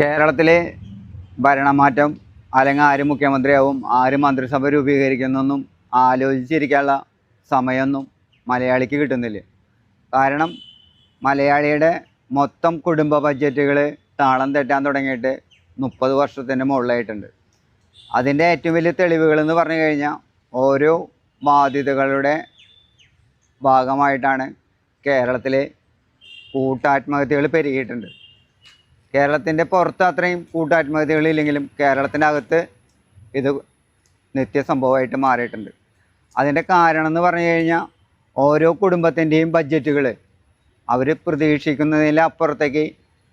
കേരളത്തിലെ ഭരണമാറ്റം അല്ലെങ്കിൽ ആര് മുഖ്യമന്ത്രിയാവും, ആര് മന്ത്രിസഭ രൂപീകരിക്കുന്നൊന്നും ആലോചിച്ചിരിക്കാനുള്ള സമയമൊന്നും മലയാളിക്ക് കിട്ടുന്നില്ല. കാരണം മലയാളിയുടെ മൊത്തം കുടുംബ ബഡ്ജറ്റുകൾ താളം തെറ്റാൻ തുടങ്ങിയിട്ട് 30 വർഷത്തിൻ്റെ മുകളിലായിട്ടുണ്ട്. അതിൻ്റെ ഏറ്റവും വലിയ തെളിവുകളെന്ന് പറഞ്ഞു കഴിഞ്ഞാൽ ഓരോ ബാധ്യതകളുടെ ഭാഗമായിട്ടാണ് കേരളത്തിലെ കൂട്ടാത്മഹത്യകൾ പെരുകിയിട്ടുണ്ട്. കേരളത്തിൻ്റെ പുറത്ത് അത്രയും കൂട്ടാത്മഹത്യകളില്ലെങ്കിലും കേരളത്തിൻ്റെ അകത്ത് ഇത് നിത്യസംഭവമായിട്ട് മാറിയിട്ടുണ്ട്. അതിൻ്റെ കാരണം എന്ന് പറഞ്ഞു കഴിഞ്ഞാൽ ഓരോ കുടുംബത്തിൻ്റെയും ബഡ്ജറ്റുകൾ അവർ പ്രതീക്ഷിക്കുന്നതിലപ്പുറത്തേക്ക്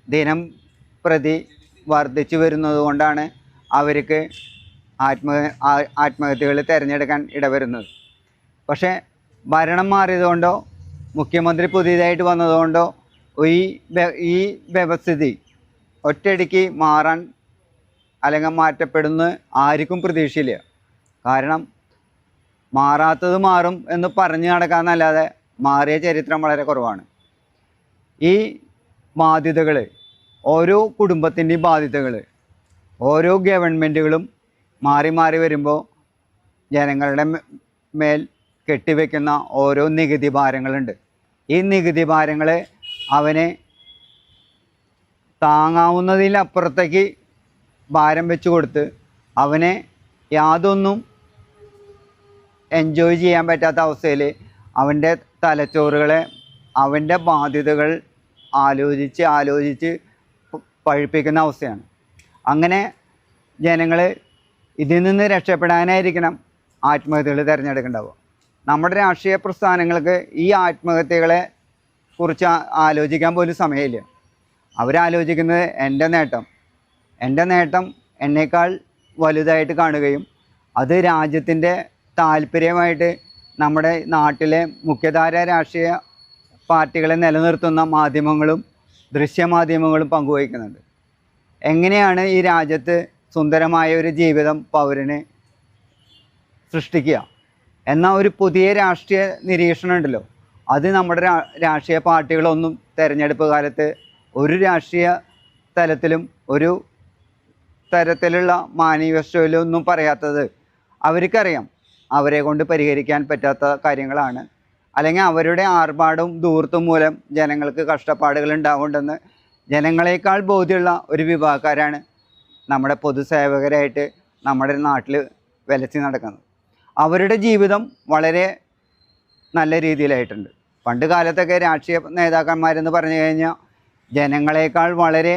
ദിനം പ്രതി വർദ്ധിച്ചു വരുന്നത് കൊണ്ടാണ് അവർക്ക് ആത്മഹത്യകൾ തിരഞ്ഞെടുക്കാൻ ഇടവരുന്നത്. പക്ഷേ ഭരണം മാറിയതുകൊണ്ടോ മുഖ്യമന്ത്രി പുതിയതായിട്ട് വന്നതുകൊണ്ടോ ഈ വ്യവസ്ഥിതി ഒറ്റയടിക്ക് മാറാൻ അല്ലെങ്കിൽ മാറ്റപ്പെടുന്ന ആർക്കും പ്രതീക്ഷയില്ല. കാരണം മാറാത്തത് മാറും എന്ന് പറഞ്ഞു നടക്കാമെന്നല്ലാതെ മാറിയ ചരിത്രം വളരെ കുറവാണ്. ഈ ബാധ്യതകൾ, ഓരോ കുടുംബത്തിൻ്റെയും ബാധ്യതകൾ ഓരോ ഗവൺമെൻറ്റുകളും മാറി മാറി വരുമ്പോൾ ജനങ്ങളുടെ മേൽ കെട്ടിവെക്കുന്ന ഓരോ നികുതി ഭാരങ്ങളുണ്ട്. ഈ നികുതി ഭാരങ്ങൾ അവനെ താങ്ങാവുന്നതിലപ്പുറത്തേക്ക് ഭാരം വെച്ച് കൊടുത്ത് അവനെ യാതൊന്നും എൻജോയ് ചെയ്യാൻ പറ്റാത്ത അവസ്ഥയിൽ അവൻ്റെ തലച്ചോറുകളെ അവൻ്റെ ബാധ്യതകൾ ആലോചിച്ച് പഴിപ്പിക്കുന്ന അവസ്ഥയാണ്. അങ്ങനെ ജനങ്ങൾ ഇതിൽ നിന്ന് രക്ഷപ്പെടാനായിരിക്കണം ആത്മഹത്യകൾ തിരഞ്ഞെടുക്കേണ്ടാവുക. നമ്മുടെ രാഷ്ട്രീയ പ്രസ്ഥാനങ്ങൾക്ക് ഈ ആത്മഹത്യകളെ കുറിച്ച് ആലോചിക്കാൻ പോലും സമയമില്ല. അവരാലോചിക്കുന്നത് എൻ്റെ നേട്ടം എന്നേക്കാൾ വലുതായിട്ട് കാണുകയും അത് രാജ്യത്തിൻ്റെ താല്പര്യമായിട്ട് നമ്മുടെ നാട്ടിലെ മുഖ്യധാര രാഷ്ട്രീയ പാർട്ടികളെ നിലനിർത്തുന്ന മാധ്യമങ്ങളും ദൃശ്യമാധ്യമങ്ങളും പങ്കുവയ്ക്കുന്നുണ്ട്. എങ്ങനെയാണ് ഈ രാജ്യത്ത് സുന്ദരമായ ഒരു ജീവിതം പൗരന് സൃഷ്ടിക്കുക എന്ന ഒരു പുതിയ രാഷ്ട്രീയ നിരീക്ഷണം ഉണ്ടല്ലോ, അത് നമ്മുടെ രാഷ്ട്രീയ പാർട്ടികളൊന്നും തെരഞ്ഞെടുപ്പ് കാലത്ത് ഒരു രാഷ്ട്രീയ തലത്തിലും ഒരു തരത്തിലുള്ള മാനിഫെസ്റ്റോയിലൊന്നും പറയാത്തത് അവർക്കറിയാം അവരെ കൊണ്ട് പരിഹരിക്കാൻ പറ്റാത്ത കാര്യങ്ങളാണ്. അല്ലെങ്കിൽ അവരുടെ ആർഭാടവും ധൂർത്തും മൂലം ജനങ്ങൾക്ക് കഷ്ടപ്പാടുകൾ ഉണ്ടാവുന്നുണ്ടെന്ന് ജനങ്ങളെക്കാൾ ബോധ്യമുള്ള ഒരു വിഭാഗക്കാരാണ് നമ്മുടെ പൊതുസേവകരായിട്ട് നമ്മുടെ നാട്ടിൽ വിലസി നടക്കുന്നത്. അവരുടെ ജീവിതം വളരെ നല്ല രീതിയിലായിട്ടുണ്ട്. പണ്ട് കാലത്തൊക്കെ രാഷ്ട്രീയ നേതാക്കന്മാരെന്ന് പറഞ്ഞു കഴിഞ്ഞാൽ ജനങ്ങളെക്കാൾ വളരെ